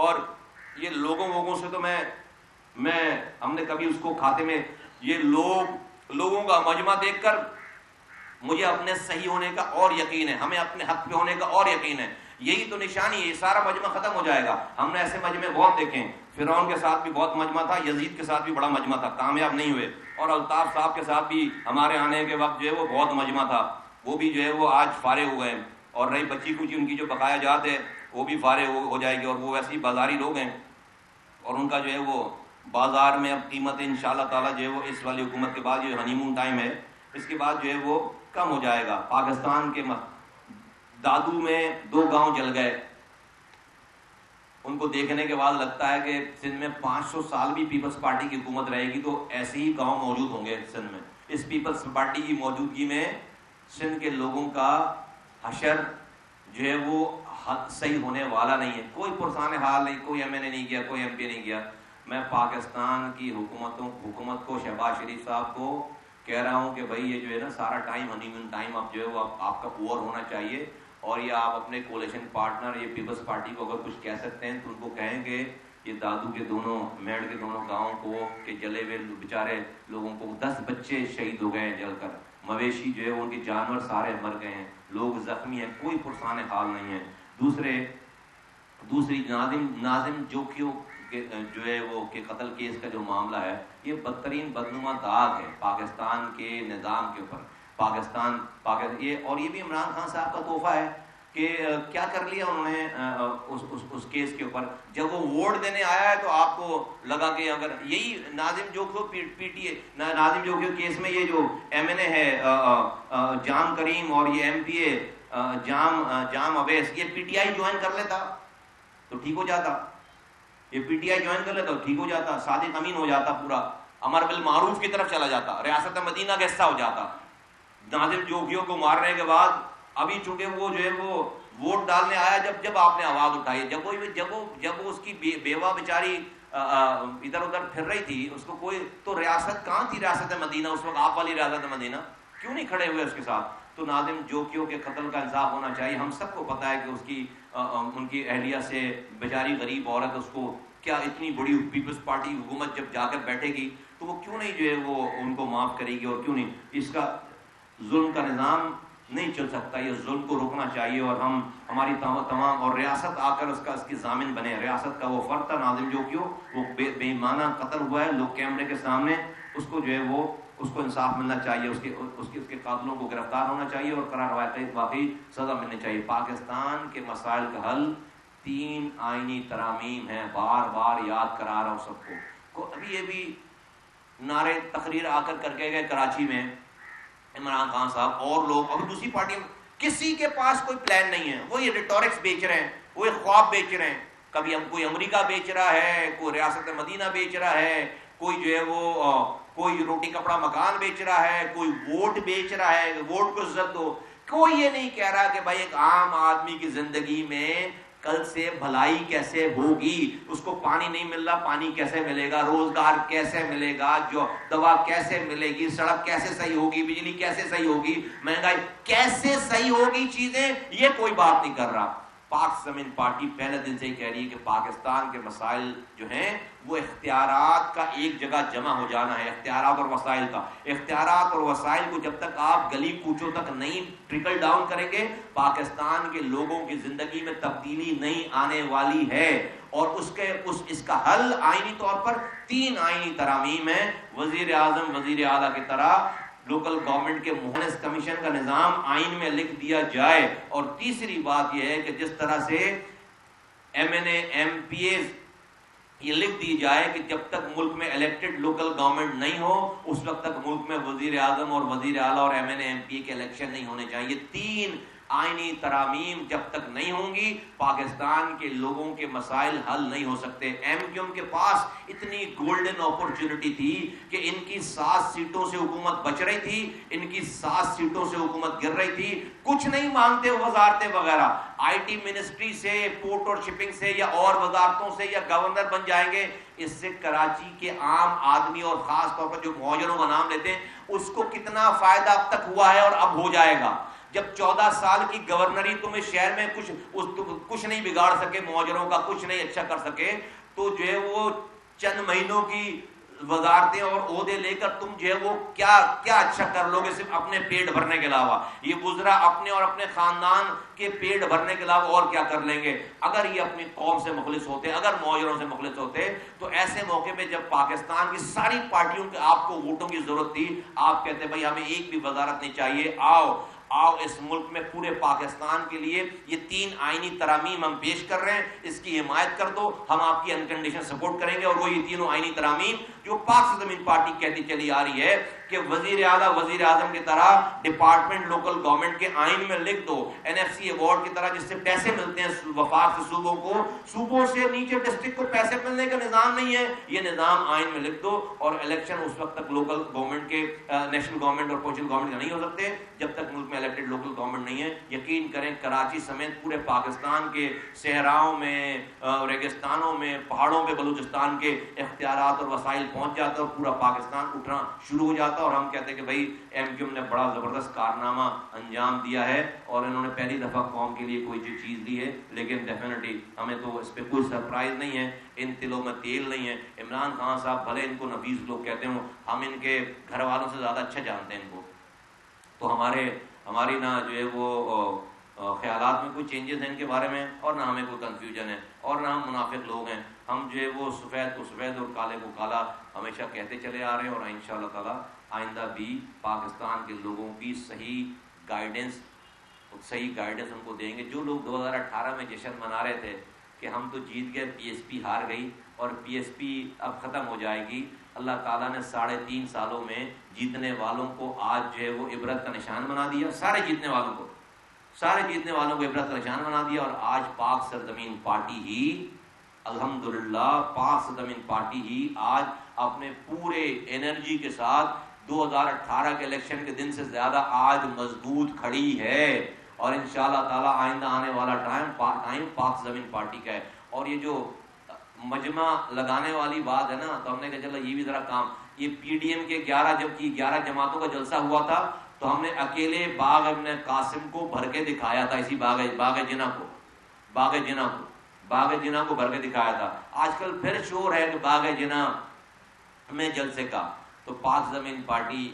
اور یہ لوگوں سے تو ہم نے کبھی اس کو کھاتے میں یہ لوگوں کا مجمع دیکھ کر مجھے اپنے صحیح ہونے کا اور یقین ہے, ہمیں اپنے حق پہ ہونے کا اور یقین ہے. یہی تو نشانی ہے, یہ سارا مجمع ختم ہو جائے گا. ہم نے ایسے مجمع بہت دیکھے ہیں, فرعون کے ساتھ بھی بہت مجمع تھا, یزید کے ساتھ بھی بڑا مجمع تھا, کامیاب نہیں ہوئے. اور الطاف صاحب کے ساتھ بھی ہمارے آنے کے وقت جو ہے وہ بہت مجمع تھا, وہ بھی جو ہے وہ آج فارغ ہو گئے. اور رہی بچی کچی ان کی جو بقایا جات ہے وہ بھی فارغ ہو جائے گی. اور وہ ویسے ہی بازاری لوگ ہیں, اور ان کا جو ہے وہ بازار میں اب قیمتیں انشاءاللہ تعالیٰ جو ہے وہ اس والی حکومت کے بعد جو ہنی مون ٹائم ہے اس کے بعد جو ہے وہ کم ہو جائے گا. پاکستان کے دادو میں 2 گاؤں جل گئے, ان کو دیکھنے کے بعد لگتا ہے کہ سندھ میں 500 سال بھی پیپلز پارٹی کی حکومت رہے گی تو ایسے ہی گاؤں موجود ہوں گے سندھ میں. اس پیپلز پارٹی کی موجودگی میں سندھ کے لوگوں کا حشر جو ہے وہ صحیح ہونے والا نہیں ہے. کوئی پرسان حال نہیں, کوئی ایم این اے نہیں کیا, کوئی ایم پی نہیں کیا. میں پاکستان کی حکومت کو, شہباز شریف صاحب کو کہہ رہا ہوں کہ بھائی یہ جو ہے نا سارا ٹائم ہنی مون ٹائم اب جو ہے وہ آپ کا اوور ہونا چاہیے. اور یہ آپ اپنے کولیشن پارٹنر یہ پیپلز پارٹی کو اگر کچھ کہہ سکتے ہیں تو ان کو کہیں کہ یہ دادو کے دونوں میڑ کے دونوں گاؤں کو کہ جلے ہوئے بیچارے لوگوں کو 10 بچے شہید ہو گئے ہیں جل کر, مویشی جو ہے ان کے جانور سارے مر گئے ہیں, لوگ زخمی ہیں, کوئی پرسان حال نہیں ہے. دوسری ناظم جوکیوں جو ہے وہ کہ قتل کیس کا جو معاملہ ہے یہ بدترین بدنما داغ ہے پاکستان کے نظام کے اوپر. پاکستان یہ اور یہ بھی عمران خان صاحب کا تحفہ ہے کہ کیا کر لیا انہوں نے اس کیس کے اوپر. جب وہ ووٹ دینے آیا ہے تو آپ کو لگا کہ اگر یہی ناظم جوکیو P T A Nazim جوکیو case میں یہ جو ایم این اے ہے جام کریم اور یہ ایم پی اے جام اویس یہ پی ٹی آئی جوائن کر لیتا تو ٹھیک ہو جاتا, یہ پی ٹی آئی جوائن کر لیتا تو ٹھیک ہو جاتا, صادق امین ہو جاتا, پورا امر بالمعروف کی طرف چلا جاتا, ریاست مدینہ کا حصہ ہو جاتا. ناظم جوکیوں کو مارنے کے بعد ابھی چونکہ وہ جو ہے وہ ووٹ ڈالنے آیا جب آپ نے آواز اٹھائی, جب وہ اس کی بیوہ بیچاری ادھر ادھر پھر رہی تھی, اس کو کوئی تو ریاست کہاں تھی, ریاست مدینہ اس وقت آپ والی ریاست مدینہ, کیوں نہیں کھڑے ہوئے اس کے ساتھ. تو ناظم جوکیوں کے قتل کا انصاف ہونا چاہیے. ہم سب کو پتہ ہے کہ ان کی اہلیہ سے بیچاری غریب عورت اس کو کیا اتنی بڑی پیپلز پارٹی حکومت جب جا کر بیٹھے گی تو وہ کیوں نہیں جو ہے وہ ان کو معاف کرے گی, اور کیوں نہیں. اس کا ظلم کا نظام نہیں چل سکتا, یہ ظلم کو روکنا چاہیے. اور ہماری تمام اور ریاست آ کر اس کی ضامن بنے. ریاست کا وہ فرد تھا ناظم جوکیو, وہ بے ایمانہ قتل ہوا ہے لوگ کیمرے کے سامنے, اس کو جو ہے وہ اس کو انصاف ملنا چاہیے, اس کے قاتلوں کو گرفتار ہونا چاہیے اور قرار واقعی سزا ملنی چاہیے. پاکستان کے مسائل کا حل 3 آئینی ترامیم ہیں, بار بار یاد کرا رہا ہوں سب کو. ابھی یہ بھی نعرے تقریر آ کر کے گئے کراچی میں عمران خان صاحب اور لوگ, اور دوسری پارٹیاں, کسی کے پاس کوئی پلان نہیں ہے. وہ یہ ریٹورکس بیچ رہے ہیں, وہ یہ خواب بیچ رہے ہیں. کبھی کوئی امریکہ بیچ رہا ہے, کوئی ریاست مدینہ بیچ رہا ہے, کوئی جو ہے وہ کوئی روٹی کپڑا مکان بیچ رہا ہے, کوئی ووٹ بیچ رہا ہے, ووٹ کو عزت دو. کوئی یہ نہیں کہہ رہا کہ بھائی ایک عام آدمی کی زندگی میں کل سے بھلائی کیسے ہوگی, اس کو پانی نہیں مل رہا, پانی کیسے ملے گا, روزگار کیسے ملے گا, جو دوا کیسے ملے گی, سڑک کیسے صحیح ہوگی, بجلی کیسے صحیح ہوگی, مہنگائی کیسے صحیح ہوگی, چیزیں یہ کوئی بات نہیں کر رہا. پاک زمین پارٹی پہلے دن سے ہی کہہ رہی ہے کہ پاکستان کے مسائل جو ہیں وہ اختیارات کا ایک جگہ جمع ہو جانا ہے, اختیارات اور وسائل کا. اختیارات اور وسائل کو جب تک آپ گلی کوچوں تک نہیں ٹرکل ڈاؤن کریں گے پاکستان کے لوگوں کی زندگی میں تبدیلی نہیں آنے والی ہے. اور اس کا حل آئینی طور پر 3 آئینی ترامیم ہیں. وزیر اعظم وزیر اعلیٰ کی طرح لوکل گورنمنٹ کے مہنس کمیشن کا نظام آئین میں لکھ دیا جائے. اور تیسری بات یہ ہے کہ جس طرح سے M N A M P As یہ لکھ دی جائے کہ جب تک ملک میں الیکٹڈ لوکل گورنمنٹ نہیں ہو اس وقت تک ملک میں وزیر اعظم اور وزیر اعلیٰ اور M N A M P کے الیکشن نہیں ہونے چاہیے. 3 آئینی ترامیم جب تک نہیں ہوں گی پاکستان کے لوگوں کے مسائل حل نہیں ہو سکتے. ایم کیو ایم کے پاس اتنی گولڈن اپرچونٹی تھی کہ ان کی 7 سیٹوں سے حکومت بچ رہی تھی, ان کی 7 سیٹوں سے حکومت گر رہی تھی. کچھ نہیں مانگتے وزارتیں وغیرہ, آئی ٹی منسٹری سے, پورٹ اور شپنگ سے یا اور وزارتوں سے یا گورنر بن جائیں گے. اس سے کراچی کے عام آدمی اور خاص طور پر جو مہاجروں کا نام لیتے ہیں اس کو کتنا فائدہ اب تک ہوا ہے اور اب ہو جائے گا. جب 14 سال کی گورنری تمہیں شہر میں کچھ نہیں بگاڑ سکے، مہاجروں کا کچھ نہیں اچھا کر سکے، تو جو ہے وہ چند مہینوں کی وزارتیں اور عہدے لے کر تم جو ہے وہ کیا اچھا کر لو گے صرف اپنے پیٹ بھرنے کے علاوہ؟ یہ وزراء اپنے اور اپنے خاندان کے پیٹ بھرنے کے علاوہ اور کیا کر لیں گے؟ اگر یہ اپنی قوم سے مخلص ہوتے، اگر مہاجروں سے مخلص ہوتے، تو ایسے موقع پہ جب پاکستان کی ساری پارٹیوں کے آپ کو ووٹوں کی ضرورت تھی، آپ کہتے بھائی ہمیں ایک بھی وزارت نہیں چاہیے، آؤ اس ملک میں پورے پاکستان کے لیے یہ 3 آئینی ترامیم ہم پیش کر رہے ہیں، اس کی حمایت کر دو، ہم آپ کی انکنڈیشن سپورٹ کریں گے۔ اور وہ یہ تینوں آئینی ترامیم جو پاک سے زمین پارٹی کہتی چلی آ رہی ہے کہ وزیر اعلیٰ وزیر اعظم کی طرح ڈپارٹمنٹ لوکل گورنمنٹ کے آئین میں لکھ دو، NFC ایوارڈ کی طرح جس سے پیسے ملتے ہیں وفاق سے صوبوں کو، صوبوں سے نیچے ڈسٹرکٹ کو پیسے ملنے کا نظام نہیں ہے، یہ نظام آئین میں لکھ دو۔ اور الیکشن اس وقت تک لوکل گورنمنٹ کے نیشنل گورنمنٹ اور پروونشل گورنمنٹ کا نہیں ہو سکتے جب تک ملک میں الیکٹڈ لوکل گورنمنٹ نہیں ہے۔ یقین کریں کراچی سمیت پورے پاکستان کے صحراؤں میں، ریگستانوں میں، پہاڑوں پہ بلوچستان کے اختیارات اور وسائل پہنچ جاتا اور پورا پاکستان اٹھنا شروع ہو جاتا، اور ہم کہتے ہیں کہ بھائی MQM نے بڑا زبردست کارنامہ انجام دیا ہے اور انہوں نے پہلی دفعہ قوم کے لیے کوئی چیز دی ہے۔ لیکن ڈیفینیٹلی ہمیں تو اس پہ کوئی سرپرائز نہیں ہے، ان تلوں میں تیل نہیں ہے۔ عمران خان صاحب بھلے ان کو نفیس لوگ کہتے ہوں، ہم ان کے گھر والوں سے زیادہ اچھا جانتے ہیں ان کو، تو ہماری نہ جو ہے وہ خیالات میں کوئی چینجز ہیں ان کے بارے میں، اور نہ ہمیں کوئی کنفیوژن ہے، اور نہ ہم منافق لوگ ہیں۔ ہم جو ہے وہ سفید کو سفید اور کالے کو کالا ہمیشہ کہتے چلے آ رہے ہیں، اور انشاءاللہ تعالی آئندہ بھی پاکستان کے لوگوں کی صحیح گائیڈنس ان کو دیں گے۔ جو لوگ 2018 میں جشن منا رہے تھے کہ ہم تو جیت گئے، PSP ہار گئی اور PSP اب ختم ہو جائے گی، اللہ تعالیٰ نے 3.5 سالوں میں جیتنے والوں کو آج جو ہے وہ عبرت کا نشان بنا دیا، سارے جیتنے والوں کو عبرت کا نشان بنا دیا۔ اور آج پاک سرزمین پارٹی ہی الحمدللہ پاک سرزمین پارٹی ہی آج اپنے پورے انرجی کے ساتھ 2018 کے الیکشن کے دن سے زیادہ آج مضبوط کھڑی ہے، اور انشاءاللہ تعالی آئندہ آنے والا ٹائم پاک زمین پارٹی کا ہے۔ اور یہ جو مجمع لگانے والی بات ہے نا، تو ہم نے کہا چلو یہ بھی ذرا کام، یہ PDM کے 11 جماعتوں کا جلسہ ہوا تھا، تو ہم نے اکیلے باغ ابن قاسم کو بھر کے دکھایا تھا، اسی باغ جناح کو بھر کے دکھایا تھا۔ آج کل پھر شور ہے کہ باغ جناح میں جلسے کا، تو پاک زمین پارٹی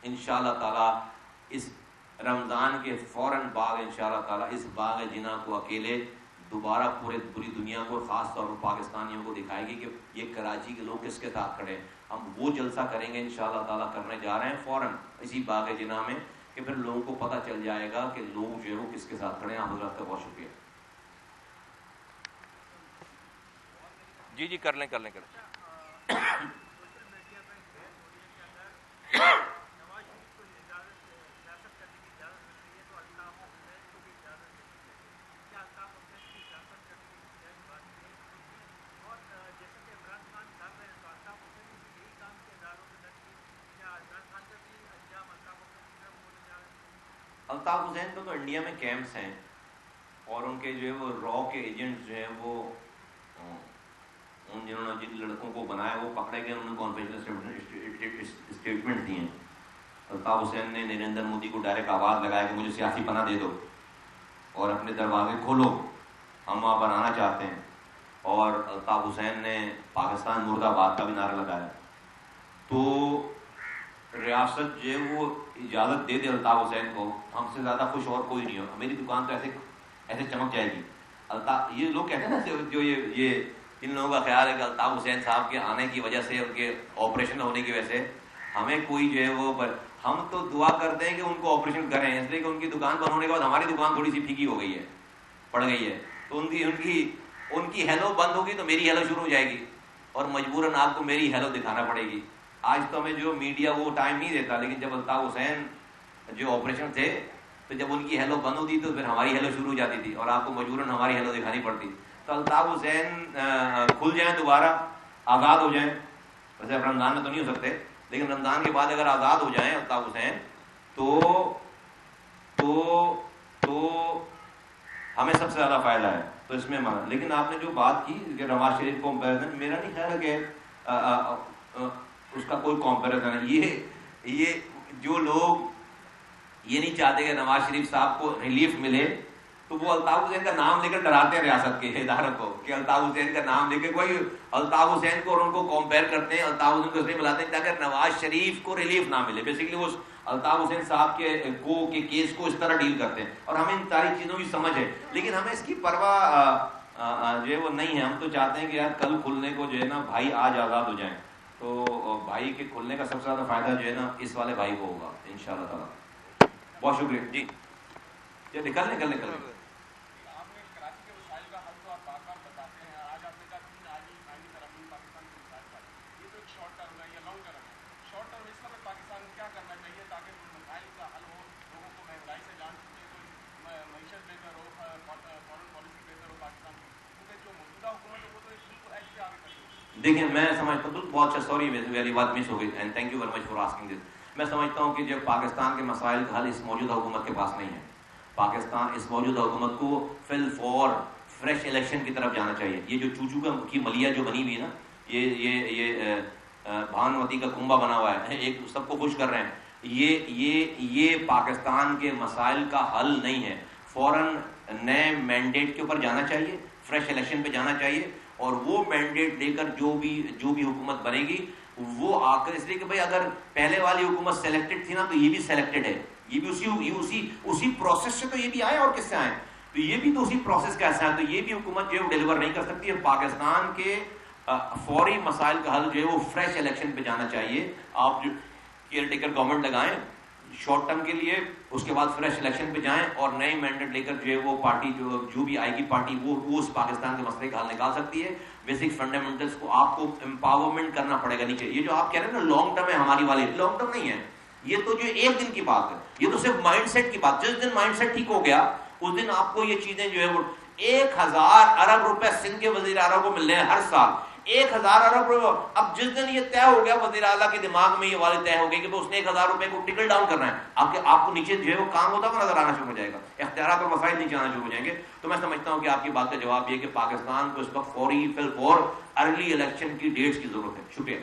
انشاءاللہ تعالی اس رمضان کے فوراً بعد انشاءاللہ تعالی اس باغ جناح کو اکیلے دوبارہ پوری دنیا کو، خاص طور پر پاکستانیوں کو دکھائے گی کہ یہ کراچی کے لوگ کس کے ساتھ کھڑے ہیں۔ ہم وہ جلسہ کریں گے انشاءاللہ تعالی، کرنے جا رہے ہیں فوراً اسی باغ جناح میں، کہ پھر لوگوں کو پتہ چل جائے گا کہ لوگ جو ہے وہ کس کے ساتھ کھڑے ہیں۔ آپ حضرات کا بہت شکریہ۔ جی کر لیں۔ الطاف حسین کو تو انڈیا میں کیمپس ہیں، اور ان کے جو ہے وہ را کے ایجنٹس جو ہیں وہ جنہوں نے جن لڑکوں کو بنایا وہ پکڑے گئے، انہوں نے کانفیڈینشیل اسٹیٹمنٹ دیے ہیں۔ الطاف حسین نے نریندر مودی کو ڈائریکٹ آواز لگایا کہ مجھے سیاسی پناہ دے دو اور اپنے دروازے کھولو، ہم وہاں بنانا چاہتے ہیں۔ اور الطاف حسین نے پاکستان مرد آباد کا بھی نعرہ لگایا، تو ریاست جو ہے وہ اجازت دے دے الطاف حسین کو، ہم سے زیادہ خوش اور کوئی نہیں ہو، میری دکان تو ایسے چمک جائے گی۔ یہ لوگ کہتے ہیں نا، جو یہ ان لوگوں کا خیال ہے کہ الطاف حسین صاحب کے آنے کی وجہ سے، ان کے آپریشن ہونے کی وجہ سے ہمیں کوئی جو ہے وہ، ہم تو دعا کرتے ہیں کہ ان کو آپریشن کریں، اس لیے کہ ان کی دکان بند ہونے کے بعد ہماری دکان تھوڑی سی پھیکی ہو گئی ہے، پڑ گئی ہے، تو ان کی ہیلو بند ہوگی تو میری ہیلو شروع ہو جائے گی، اور مجبوراً آپ کو میری ہیلو دکھانا پڑے گی۔ آج تو ہمیں جو میڈیا وہ ٹائم نہیں دیتا، لیکن جب الطاف حسین جو آپریشن تھے تو جب ان کی ہیلو بند ہوتی تو پھر ہماری ہیلو شروع ہو جاتی تھی، اور آپ کو مجبوراً ہماری ہیلو دکھانی پڑتی۔ تو الطاف حسین کھل جائیں، دوبارہ آزاد ہو جائیں، ویسے اب رمضان میں تو نہیں ہو سکتے، لیکن رمضان کے بعد اگر آزاد ہو جائیں الطاف حسین تو ہمیں سب سے زیادہ فائدہ ہے، تو اس میں ہمارا۔ لیکن آپ نے جو بات کی کہ نواز شریف کو کمپیریزن، میرا نہیں خیال ہے کہ اس کا کوئی کمپیریزن ہے۔ یہ جو لوگ یہ نہیں چاہتے کہ نواز شریف صاحب کو ریلیف ملے، تو وہ الطاف حسین کا نام لے کر ڈراتے ہیں ریاست کے اداروں کو کہ الطاف حسین کا نام لے کے کوئی الطاف حسین کو اور ان کو کمپیئر کرتے ہیں، الطاف حسین کو اس لیے بلاتے ہیں تاکہ نواز شریف کو ریلیف نہ ملے. بیسیکلی وہ الطاف حسین صاحب کے کیس کو اس طرح ڈیل کرتے ہیں، اور ہمیں ان ساری چیزوں کی سمجھ ہے، لیکن ہمیں اس کی پرواہ جو ہے وہ نہیں ہے. ہم تو چاہتے ہیں کہ یار کل کھلنے کو جو ہے نا بھائی آج آزاد ہو جائیں، تو بھائی کے کھلنے کا سب سے زیادہ فائدہ جو ہے نا اس والے بھائی کو ہوگا انشاءاللہ تعالیٰ. بہت شکریہ جی. یہ نکل دیکھیں میں سمجھتا ہوں بہت اچھا، سوری میری بات مس ہو گئی and thank you very much for asking this. میں سمجھتا ہوں کہ جب پاکستان کے مسائل کا حل اس موجودہ حکومت کے پاس نہیں ہے، پاکستان اس موجودہ حکومت کو فل فور فریش الیکشن کی طرف جانا چاہیے. یہ جو چوچو کی ملیا جو بنی ہوئی ہے نا، یہ بھانوتی کا کنبا بنا ہوا ہے، ایک سب کو خوش کر رہے ہیں، یہ پاکستان کے مسائل کا حل نہیں ہے. فوراً نئے مینڈیٹ کے اوپر جانا چاہیے، فریش الیکشن پہ جانا چاہیے، اور وہ مینڈیٹ لے کر جو بھی حکومت بنے گی وہ آ کر، اس لیے کہ بھائی اگر پہلے والی حکومت سلیکٹڈ تھی نا تو یہ بھی سلیکٹڈ ہے، یہ بھی اسی پروسیس سے تو یہ بھی آئے، اور کس سے آئے؟ تو یہ بھی تو اسی پروسیس کا حصہ ہے. تو یہ بھی حکومت جو ہے وہ ڈیلیور نہیں کر سکتی ہے. پاکستان کے فوری مسائل کا حل جو ہے وہ فریش الیکشن پہ جانا چاہیے. آپ جو کیئر ٹیکر گورنمنٹ لگائیں شارٹ ٹرم کے لیے، اس کے بعد فریش الیکشن پہ جائیں اور نئی مینڈیٹ لے کر جو ہے وہ پارٹی جو بھی آئے گی پارٹی وہ اس پاکستان کے مسئلے کا حل نکال سکتی ہے. بیسک فنڈامنٹلس کو آپ کو امپاورمنٹ کرنا پڑے گا نیچے. یہ جو آپ کہہ رہے ہیں نا لانگ ٹرم ہے ہماری والی، لانگ ٹرم نہیں ہے یہ، تو جو ایک دن کی بات ہے، یہ تو صرف مائنڈ سیٹ کی بات. جس دن مائنڈ سیٹ ٹھیک ہو گیا اس دن آپ کو یہ چیزیں جو ہے وہ 1000 ارب روپے سندھ کے وزیر اعلیٰ کو مل رہے ہیں ہر سال، 1000 ارب روپے. اب جس دن یہ طے ہو گیا وزیر اعلیٰ کے دماغ میں یہ والی طے ہو گئی کہ اس نے 1000 روپے کو ٹکل ڈاؤن کرنا ہے، آپ کو نیچے جو ہے وہ کام ہوتا ہوا نظر آنا شروع ہو جائے گا، اختیارات اور وسائل نیچے آنا شروع ہو جائیں گے. تو میں سمجھتا ہوں کہ آپ کی بات کا جواب یہ کہ پاکستان کو اس وقت فوری ارلی الیکشن کی ڈیٹس کی ضرورت ہے. شکریہ.